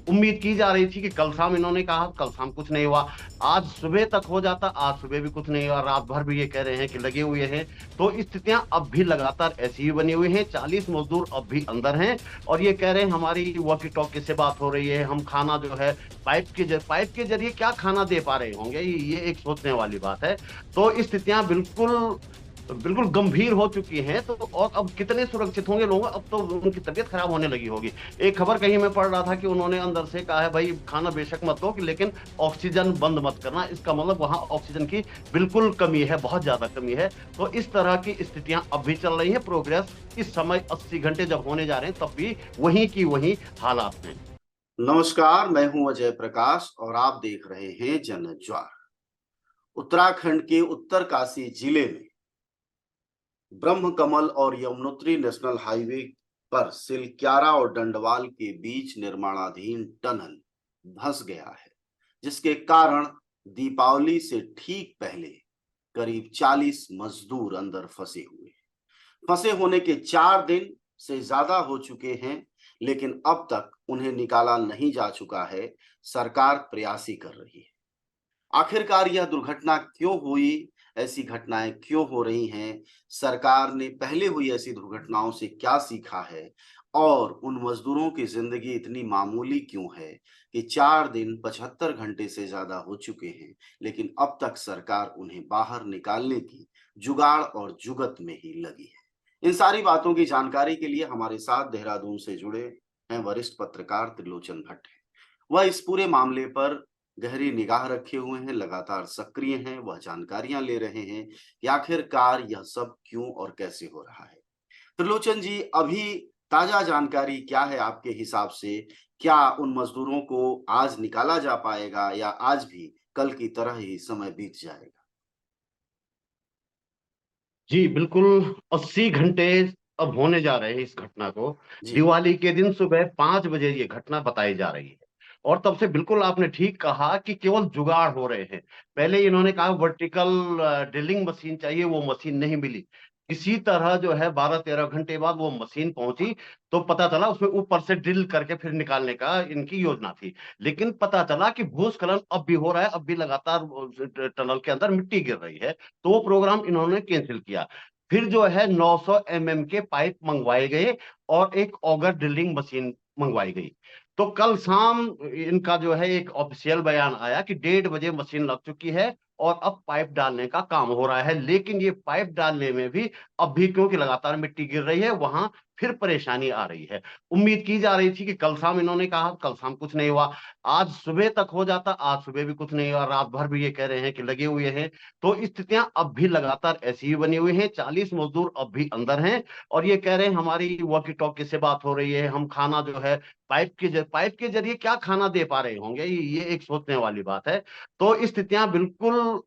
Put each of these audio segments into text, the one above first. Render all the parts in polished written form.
उम्मीद की जा रही थी कि कल शाम, इन्होंने कहा कल शाम कुछ नहीं हुआ, आज सुबह तक हो जाता, आज सुबह भी कुछ नहीं हुआ, रात भर भी ये कह रहे हैं कि लगे हुए हैं। तो स्थितियां अब भी लगातार ऐसी ही बनी हुई हैं, 40 मजदूर अब भी अंदर हैं और ये कह रहे हैं हमारी वॉकी टॉकी से बात हो रही है, हम खाना जो है पाइप के जरिए क्या खाना दे पा रहे होंगे, ये एक सोचने वाली बात है। तो स्थितियां बिल्कुल बिल्कुल गंभीर हो चुकी हैं। तो और अब कितने सुरक्षित होंगे लोग, अब तो उनकी तबीयत खराब होने लगी होगी। एक खबर कहीं मैं पढ़ रहा था कि उन्होंने अंदर से कहा है भाई खाना बेशक मत दो कि लेकिन ऑक्सीजन बंद मत करना, इसका मतलब वहां ऑक्सीजन की बिल्कुल कमी है, बहुत ज्यादा कमी है। तो इस तरह की स्थितियां अब भी चल रही हैं। प्रोग्रेस इस समय 80 घंटे जब होने जा रहे हैं तब भी वहीं की वहीं हालात में। नमस्कार, मैं हूं अजय प्रकाश और आप देख रहे हैं जन ज्वार। उत्तराखंड के उत्तरकाशी जिले में ब्रह्म कमल और यमुनोत्री नेशनल हाईवे पर सिलक्यारा और डंडवाल के बीच निर्माणाधीन टनल धंस गया है, जिसके कारण दीपावली से ठीक पहले करीब 40 मजदूर अंदर फंसे हुए हैं। फंसे होने के 4 दिन से ज्यादा हो चुके हैं, लेकिन अब तक उन्हें निकाला नहीं जा चुका है। सरकार प्रयास ही कर रही है। आखिरकार यह दुर्घटना क्यों हुई? ऐसी घटनाएं क्यों हो रही हैं? सरकार ने पहले हुई ऐसी दुर्घटनाओं से क्या सीखा है? और उन मजदूरों की जिंदगी इतनी मामूली क्यों है कि 4 दिन 75 घंटे से ज्यादा हो चुके हैं, लेकिन अब तक सरकार उन्हें बाहर निकालने की जुगाड़ और जुगत में ही लगी है। इन सारी बातों की जानकारी के लिए हमारे साथ देहरादून से जुड़े हैं वरिष्ठ पत्रकार त्रिलोचन भट्ट हैं। वह इस पूरे मामले पर गहरी निगाह रखे हुए हैं, लगातार सक्रिय हैं, वह जानकारियां ले रहे हैं कि आखिरकार यह सब क्यों और कैसे हो रहा है। त्रिलोचन जी, अभी ताजा जानकारी क्या है आपके हिसाब से? क्या उन मजदूरों को आज निकाला जा पाएगा या आज भी कल की तरह ही समय बीत जाएगा? जी बिल्कुल, 80 घंटे अब होने जा रहे हैं इस घटना को। जी। दिवाली के दिन सुबह 5 बजे ये घटना बताई जा रही है और तब से बिल्कुल आपने ठीक कहा कि केवल जुगाड़ हो रहे हैं। पहले इन्होंने कहा वर्टिकल ड्रिलिंग मशीन चाहिए, वो मशीन नहीं मिली। किसी तरह जो है 12-13 घंटे बाद वो मशीन पहुंची, तो पता चला उसमें ऊपर से ड्रिल करके फिर निकालने का इनकी योजना थी। लेकिन पता चला कि भूस्खलन अब भी हो रहा है, अब भी लगातार टनल के अंदर मिट्टी गिर रही है। तो वो प्रोग्राम इन्होंने कैंसिल किया। फिर जो है 900 mm के पाइप मंगवाए गए और एक ऑगर ड्रिलिंग मशीन मंगवाई गई। तो कल शाम इनका जो है एक ऑफिशियल बयान आया कि 1:30 बजे मशीन लग चुकी है और अब पाइप डालने का काम हो रहा है। लेकिन ये पाइप डालने में भी अब भी, क्योंकि लगातार मिट्टी गिर रही है, वहां फिर परेशानी आ रही है। उम्मीद की जा रही थी कि कल शाम, इन्होंने कहा कल शाम कुछ नहीं हुआ, आज सुबह तक हो जाता, आज सुबह भी कुछ नहीं हुआ, रात भर भी ये कह रहे हैं कि लगे हुए हैं। तो स्थितियां अब भी लगातार ऐसी ही बनी हुई हैं, 40 मजदूर अब भी अंदर हैं और ये कह रहे हैं हमारी वॉकी टॉकी से बात हो रही है, हम खाना जो है पाइप के जरिए क्या खाना दे पा रहे होंगे, ये एक सोचने वाली बात है। तो स्थितियां बिल्कुल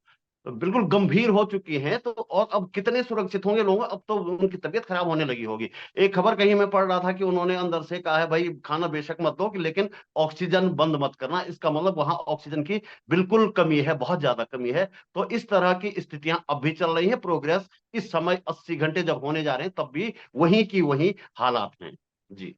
बिल्कुल गंभीर हो चुकी हैं। तो और अब कितने सुरक्षित होंगे लोग, अब तो उनकी तबीयत खराब होने लगी होगी। एक खबर कहीं मैं पढ़ रहा था कि उन्होंने अंदर से कहा है भाई खाना बेशक मत दो कि लेकिन ऑक्सीजन बंद मत करना, इसका मतलब वहां ऑक्सीजन की बिल्कुल कमी है, बहुत ज्यादा कमी है। तो इस तरह की स्थितियां अब भी चल रही हैं। प्रोग्रेस इस समय 80 घंटे जब होने जा रहे हैं तब भी वहीं की वहीं हालात हैं। जी।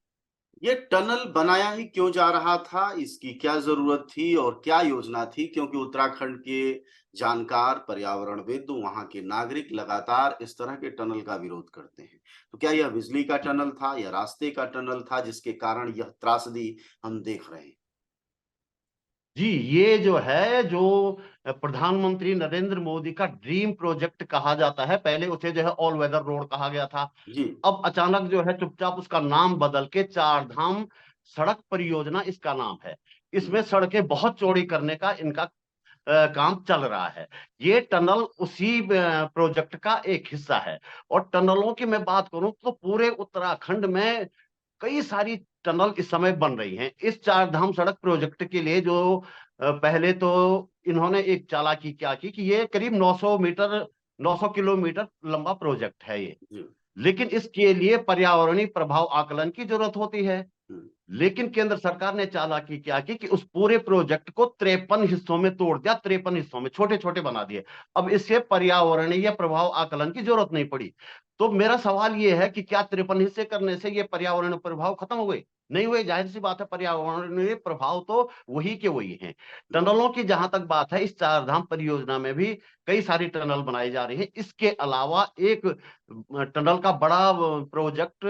ये टनल बनाया ही क्यों जा रहा था? इसकी क्या जरूरत थी और क्या योजना थी? क्योंकि उत्तराखंड के जानकार पर्यावरणविद, वहां के नागरिक लगातार इस तरह के टनल का विरोध करते हैं। तो क्या यह बिजली का टनल था या रास्ते का टनल था जिसके कारण यह त्रासदी हम देख रहे हैं? जी, ये जो है जो प्रधानमंत्री नरेंद्र मोदी का ड्रीम प्रोजेक्ट कहा जाता है, पहले उसे जो है ऑल वेदर रोड कहा गया था। जी। अब अचानक जो है चुपचाप उसका नाम बदल के चार धाम सड़क परियोजना इसका नाम है। हम्म। इसमें सड़कें बहुत चौड़ी करने का इनका काम चल रहा है। ये टनल उसी प्रोजेक्ट का एक हिस्सा है। और टनलों की मैं बात करूं तो पूरे उत्तराखंड में कई सारी टनल इस समय बन रही हैं। इस चार धाम सड़क प्रोजेक्ट के लिए जो पहले तो इन्होंने एक चालाकी क्या की कि ये करीब 900 मीटर, 900 किलोमीटर लंबा प्रोजेक्ट है ये। जी। लेकिन इसके लिए पर्यावरणीय प्रभाव आकलन की जरूरत होती है। हम्म। लेकिन केंद्र सरकार ने चालाकी क्या की कि उस पूरे प्रोजेक्ट को 53 हिस्सों में तोड़ दिया, 53 हिस्सों में छोटे छोटे बना दिए। अब इससे पर्यावरणीय प्रभाव आकलन की जरूरत नहीं पड़ी। तो मेरा सवाल यह है कि क्या 53 हिस्से करने से ये पर्यावरणीय प्रभाव खत्म हो गए? नहीं हुए, जाहिर सी बात है पर्यावरणीय प्रभाव तो वही के वही हैं। टनलों की जहां तक बात है, इस चारधाम परियोजना में भी कई सारी टनल बनाई जा रही है। इसके अलावा एक टनल का बड़ा project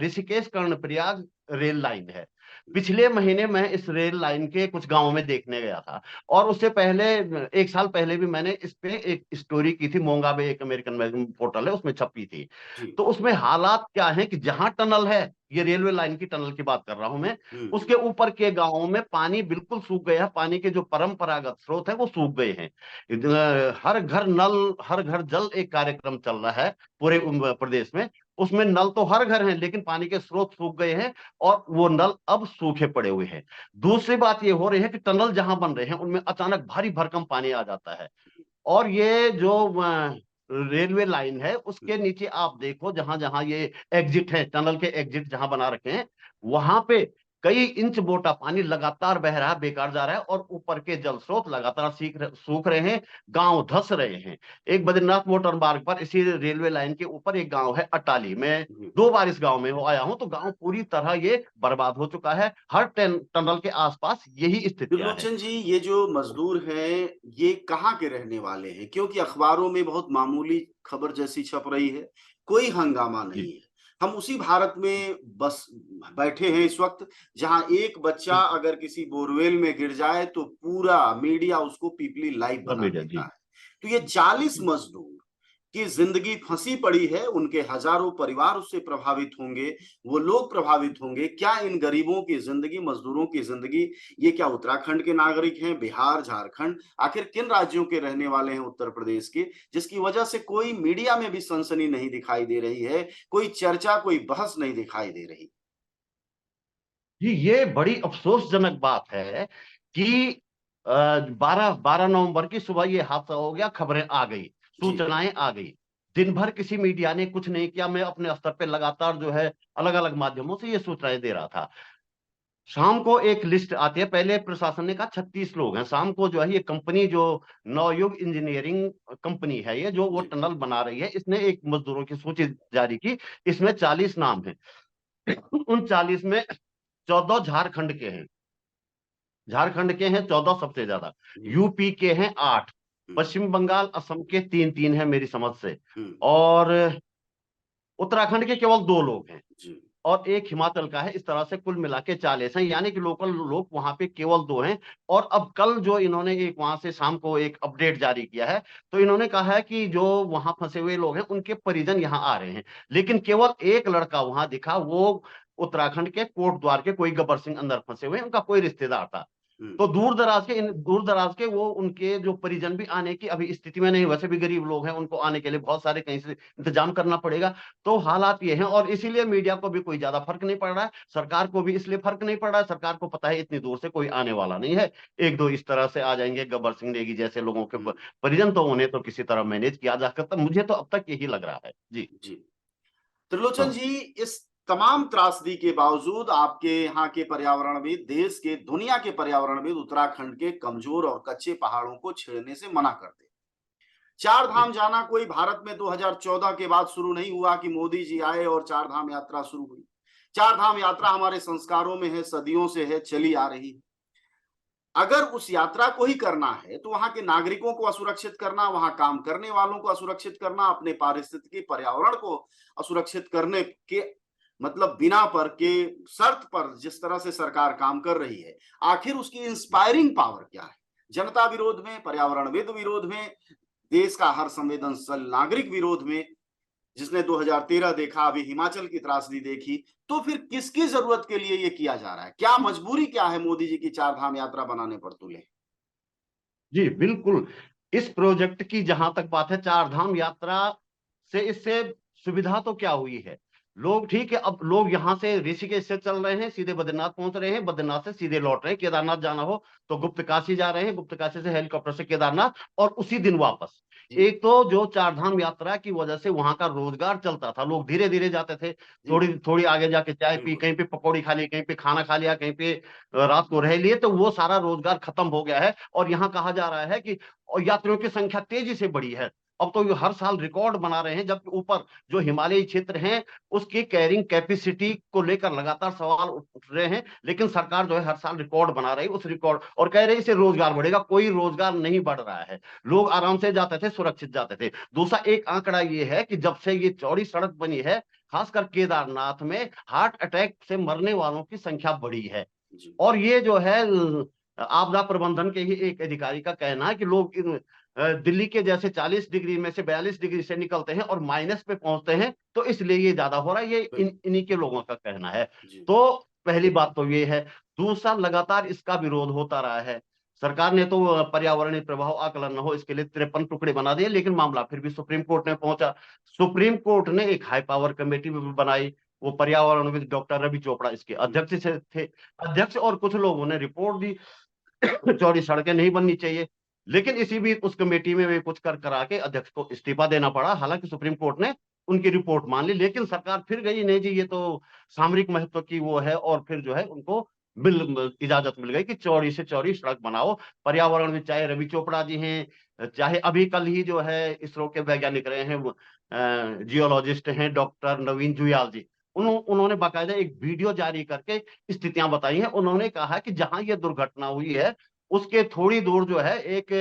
Rishikesh Karnaprayag rail line है। पिछले महीने मैं इस रेल लाइन के कुछ गांवों में देखने गया था, और उससे पहले 1 साल पहले भी मैंने इस पे एक स्टोरी की थी, मोंगाबे एक अमेरिकन मैगजीन पोर्टल है, उसमें छपी थी। जी। तो उसमें हालात क्या है कि जहां टनल है, ये रेलवे लाइन की टनल की बात कर रहा हूं मैं, उसके ऊपर के गांवों में पानी बिल्कुल सूख गया है। पानी के जो परंपरागत स्रोत है वो सूख गए हैं। हर घर नल, हर घर जल एक कार्यक्रम चल रहा है पूरे प्रदेश में। उसमें नल तो हर घर हैं, लेकिन पानी के स्रोत सूख गए हैं, और वो नल अब सूखे पड़े हुए हैं। दूसरी बात ये हो रही है कि टनल जहां बन रहे हैं उनमें अचानक भारी भरकम पानी आ जाता है। और ये जो रेलवे लाइन है उसके नीचे आप देखो, जहां जहां ये एग्जिट है, टनल के एग्जिट जहां बना रखे हैं, वहां पे कई इंच मोटा पानी लगातार बह रहा है, बेकार जा रहा है, और ऊपर के जल स्रोत लगातार सूख रहे हैं, गांव धंस रहे हैं। एक बद्रीनाथ मोटर मार्ग पर इसी रेलवे लाइन के ऊपर एक गांव है अटाली, मैं 2 बार इस गांव में आया हूं, तो गांव पूरी तरह ये बर्बाद हो चुका है। हर टनल के आसपास यही स्थितियां हैं। त्रिलोचन जी, ये जो मजदूर हैं, ये कहाँ के रहने वाले हैं? क्योंकि अखबारों में बहुत मामूली खबर जैसी छप रही है, कोई हंगामा नहीं जी, है। हम उसी भारत में बस बैठे हैं इस वक्त, जहां एक बच्चा बिल्कुल। अगर किसी बोरवेल में गिर जाए तो पूरा मीडिया उसको पीपली लाइव सब बना मीडिया देता जी। है। तो ये 40 मजदूर की जिंदगी फंसी पड़ी है, उनके हजारों परिवार उससे प्रभावित होंगे, वो लोग प्रभावित होंगे। क्या इन गरीबों की जिंदगी, मजदूरों की जिंदगी, ये क्या उत्तराखंड के नागरिक हैं, बिहार, झारखंड, आखिर किन राज्यों के रहने वाले हैं उत्तर प्रदेश के, जिसकी वजह से कोई मीडिया में भी सनसनी नहीं दिखाई दे रही है, कोई चर्चा, कोई बहस नहीं दिखाई दे रही? जी, ये बड़ी अफसोसजनक बात है कि 12 नवंबर की सुबह ये हादसा हो गया, खबरें आ गई, जी। सूचनाएं आ गई। दिन भर किसी मीडिया ने कुछ नहीं किया। मैं अपने स्तर पे लगातार जो है अलग अलग माध्यमों से ये सूचनाएं दे रहा था। शाम को एक लिस्ट आती है, पहले प्रशासन ने कहा 36 लोग हैं। शाम को जो है ये कंपनी, जो नवयुग इंजीनियरिंग कंपनी है, ये जो वो जी। टनल बना रही है, इसने एक मजदूरों की सूची जारी की। इसमें 40 नाम है। उन 40 में 14 झारखंड के हैं। झारखंड के हैं 14 सबसे ज्यादा। हम्म। यूपी के हैं 8। हम्म। पश्चिम बंगाल, असम के 3-3 है मेरी समझ से। हम्म। और उत्तराखंड के केवल 2 लोग हैं, जी। और एक हिमाचल का है। इस तरह से कुल मिला के 40 हैं, यानी कि लोकल लोग वहां पे केवल 2 हैं। और अब कल जो इन्होंने एक वहां से शाम को एक अपडेट जारी किया है, तो इन्होंने कहा है कि जो वहां फंसे हुए लोग हैं उनके परिजन यहाँ आ रहे हैं। लेकिन केवल एक लड़का वहां दिखा, वो उत्तराखंड के कोट द्वार के कोई गब्बर सिंह अंदर फंसे हुए हैं, उनका कोई रिश्तेदार था। हम्म। तो दूर दराज के वो उनके जो परिजन भी आने की अभी स्थिति में नहीं, वैसे भी गरीब लोग हैं, उनको आने के लिए बहुत सारे कहीं से इंतजाम करना पड़ेगा। तो हालात ये हैं, और इसीलिए मीडिया को भी कोई ज्यादा फर्क नहीं पड़ रहा है, सरकार को भी इसलिए फर्क नहीं पड़ रहा है। सरकार को पता है इतनी दूर से कोई आने वाला नहीं है, 1-2 इस तरह से आ जाएंगे गब्बर सिंह नेगी जैसे लोगों के हम्म। परिजन, तो उन्हें तो किसी तरह मैनेज किया जा सकता। मुझे तो अब तक यही लग रहा है जी। जी। त्रिलोचन हाँ। जी, इस तमाम त्रासदी के बावजूद आपके यहाँ के पर्यावरणविद, देश के, दुनिया के पर्यावरणविद उत्तराखंड के कमजोर और कच्चे पहाड़ों को छेड़ने से मना करते हैं। चार जी। धाम जाना कोई भारत में 2014 के बाद शुरू नहीं हुआ कि मोदी जी आए और चार धाम यात्रा शुरू हुई। चार धाम यात्रा हमारे संस्कारों में है, सदियों से है, चली आ रही है। अगर उस यात्रा को ही करना है तो वहां के नागरिकों को असुरक्षित करना, वहां काम करने वालों को असुरक्षित करना, अपने पारिस्थितिकी पर्यावरण को असुरक्षित करने के मतलब बिना पर के शर्त पर जिस तरह से सरकार काम कर रही है, आखिर उसकी इंस्पायरिंग पावर क्या है? जनता विरोध में, पर्यावरणविद विरोध में, देश का हर संवेदनशील नागरिक विरोध में, जिसने 2013 देखा, अभी हिमाचल की त्रासदी देखी, तो फिर किसकी जरूरत के लिए ये किया जा रहा है? क्या मजबूरी क्या है मोदी जी की चार धाम यात्रा बनाने पर तुले? जी, बिल्कुल। इस प्रोजेक्ट की जहां तक बात है, चार धाम यात्रा से इससे सुविधा तो क्या हुई है? लोग, ठीक है, अब लोग यहां से ऋषिकेश से चल रहे हैं, सीधे बद्रीनाथ पहुंच रहे हैं, बद्रीनाथ से सीधे लौट रहे हैं। केदारनाथ जाना हो तो गुप्त काशी जा रहे हैं, गुप्त काशी से हेलीकॉप्टर से केदारनाथ, और उसी दिन वापस। जी। एक तो जो चार धाम यात्रा की वजह से वहां का रोजगार चलता था, लोग धीरे धीरे जाते थे, जी। थोड़ी थोड़ी आगे जाके चाय पी, बिल्कुल। कहीं पे पकौड़ी खा ली, कहीं पे खाना खा लिया, कहीं पे रात को रह लिए, तो वो सारा रोजगार खत्म हो गया है। और यहाँ कहा जा रहा है कि और यात्रियों की संख्या तेजी से बढ़ी है। अब तो ये हर साल रिकॉर्ड बना रहे हैं, जबकि ऊपर जो हिमालयी क्षेत्र हैं उसकी कैरिंग कैपेसिटी को लेकर लगातार सवाल उठ रहे हैं, लेकिन सरकार जो है हर साल रिकॉर्ड बना रही है, उस रिकॉर्ड और कह रही है इससे रोजगार बढ़ेगा। कोई रोजगार नहीं बढ़ रहा है, लोग आराम से जाते थे, सुरक्षित जाते थे। दूसरा एक आंकड़ा ये है कि जब से ये चौड़ी सड़क बनी है, खासकर केदारनाथ में हार्ट अटैक से मरने वालों की संख्या बढ़ी है। और ये जो है आपदा प्रबंधन के ही एक अधिकारी का कहना है कि लोग दिल्ली के जैसे 40 डिग्री में से 42 डिग्री से निकलते हैं और माइनस पे पहुंचते हैं, तो इसलिए ये ज्यादा हो रहा है। ये इन्हीं के लोगों का कहना है। तो पहली बात तो ये है। दूसरा, लगातार इसका विरोध होता रहा है। सरकार ने तो पर्यावरणीय प्रभाव आकलन न हो इसके लिए 53 टुकड़े बना दिए, लेकिन मामला फिर भी सुप्रीम कोर्ट में पहुंचा। सुप्रीम कोर्ट ने एक हाई पावर कमेटी भी बनाई, वो पर्यावरणविद डॉक्टर रवि चोपड़ा इसके अध्यक्ष से थे अध्यक्ष, और कुछ लोगों ने रिपोर्ट दी चौड़ी सड़कें नहीं बननी चाहिए। लेकिन इसी बीच उस कमेटी में भी कुछ कर करा के अध्यक्ष को इस्तीफा देना पड़ा। हालांकि सुप्रीम कोर्ट ने उनकी रिपोर्ट मान ली, लेकिन सरकार फिर गई नहीं जी, ये तो सामरिक महत्व की वो है, और फिर जो है उनको इजाजत मिल गई कि चौड़ी से चौड़ी सड़क बनाओ। पर्यावरण में चाहे रवि चोपड़ा जी हैं, चाहे अभी कल ही जो है इसरो के वैज्ञानिक रहे हैं, जियोलॉजिस्ट हैं डॉक्टर नवीन जुयाल जी, उन्होंने बाकायदा एक वीडियो जारी करके स्थितियां बताई हैं। उन्होंने कहा कि जहां ये दुर्घटना हुई है उसके थोड़ी दूर जो है एक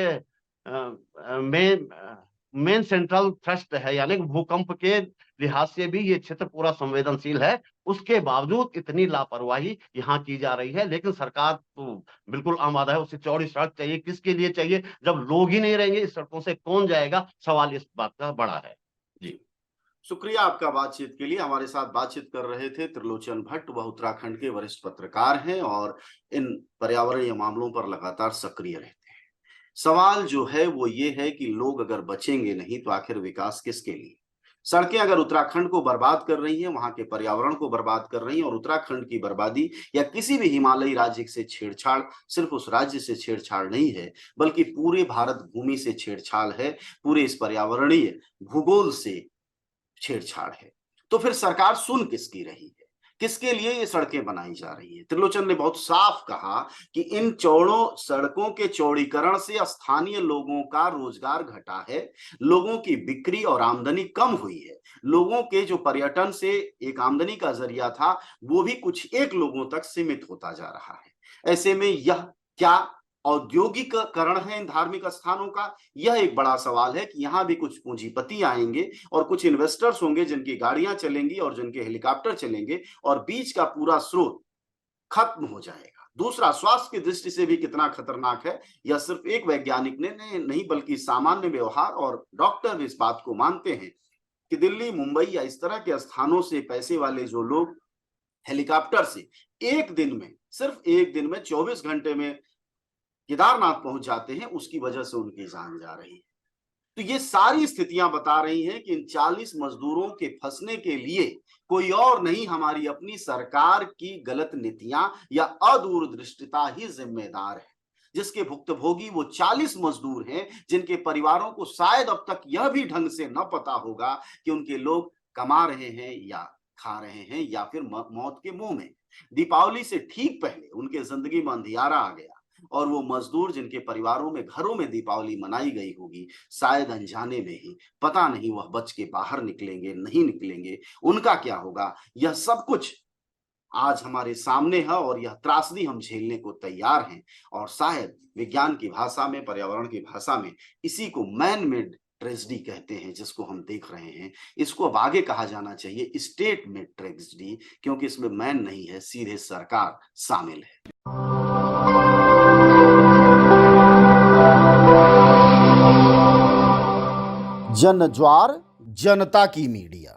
मेन सेंट्रल थ्रस्ट है, यानी भूकंप के लिहाज से भी ये क्षेत्र पूरा संवेदनशील है। उसके बावजूद इतनी लापरवाही यहाँ की जा रही है। लेकिन सरकार तो बिल्कुल आमादा है, उसे चौड़ी सड़क चाहिए। किसके लिए चाहिए? जब लोग ही नहीं रहेंगे इस सड़कों से कौन जाएगा? सवाल इस बात का बड़ा है जी। शुक्रिया आपका बातचीत के लिए। हमारे साथ बातचीत कर रहे थे त्रिलोचन भट्ट, वह उत्तराखंड के वरिष्ठ पत्रकार हैं और इन पर्यावरणीय मामलों पर लगातार सक्रिय रहते हैं। सवाल जो है वो ये है कि लोग अगर बचेंगे नहीं तो आखिर विकास किसके लिए? सड़कें अगर उत्तराखंड को बर्बाद कर रही हैं, वहां के पर्यावरण को बर्बाद कर रही हैं, और उत्तराखंड की बर्बादी या किसी भी हिमालयी राज्य से छेड़छाड़ सिर्फ उस राज्य से छेड़छाड़ नहीं है, बल्कि पूरे भारत भूमि से छेड़छाड़ है, पूरे इस पर्यावरणीय भूगोल से छेड़छाड़ है। तो फिर सरकार सुन किसकी रही है? किसके लिए ये सड़कें बनाई जा रही है? त्रिलोचन ने बहुत साफ कहा कि इन चौड़ों सड़कों के चौड़ीकरण से स्थानीय लोगों का रोजगार घटा है, लोगों की बिक्री और आमदनी कम हुई है, लोगों के जो पर्यटन से एक आमदनी का जरिया था वो भी कुछ एक लोगों तक सीमित होता जा रहा है। ऐसे में यह क्या औद्योगिकरण है इन धार्मिक स्थानों का? यह एक बड़ा सवाल है कि यहाँ भी कुछ पूंजीपति आएंगे और कुछ इन्वेस्टर्स होंगे जिनकी गाड़ियां चलेंगी और जिनके हेलीकॉप्टर चलेंगे, और बीच का पूरा स्रोत खत्म हो जाएगा। दूसरा, स्वास्थ्य की दृष्टि से भी कितना खतरनाक है, यह सिर्फ एक वैज्ञानिक ने नहीं बल्कि सामान्य व्यवहार और डॉक्टर भी इस बात को मानते हैं कि दिल्ली, मुंबई या इस तरह के स्थानों से पैसे वाले जो लोग हेलीकॉप्टर से एक दिन में, सिर्फ एक दिन में 24 घंटे में केदारनाथ पहुंच जाते हैं, उसकी वजह से उनकी जान जा रही है। तो ये सारी स्थितियां बता रही हैं कि इन 40 मजदूरों के फंसने के लिए कोई और नहीं, हमारी अपनी सरकार की गलत नीतियां या अदूरदृष्टिता ही जिम्मेदार है, जिसके भुक्तभोगी वो 40 मजदूर हैं जिनके परिवारों को शायद अब तक यह भी ढंग से न पता होगा कि उनके लोग कमा रहे हैं या खा रहे हैं या फिर मौत के मुंह में। दीपावली से ठीक पहले उनके जिंदगी में अंधियारा आ गया, और वो मजदूर जिनके परिवारों में, घरों में दीपावली मनाई गई होगी, शायद अनजाने में ही, पता नहीं वह बच के बाहर निकलेंगे नहीं निकलेंगे, उनका क्या होगा? यह सब कुछ आज हमारे सामने है और यह त्रासदी हम झेलने को तैयार हैं। और शायद विज्ञान की भाषा में, पर्यावरण की भाषा में इसी को मैन मेड ट्रेजेडी कहते हैं, जिसको हम देख रहे हैं। इसको अब आगे कहा जाना चाहिए स्टेट मेड ट्रेजेडी, क्योंकि इसमें मैन नहीं है, सीधे सरकार शामिल है। जनज्वार, जनता की मीडिया।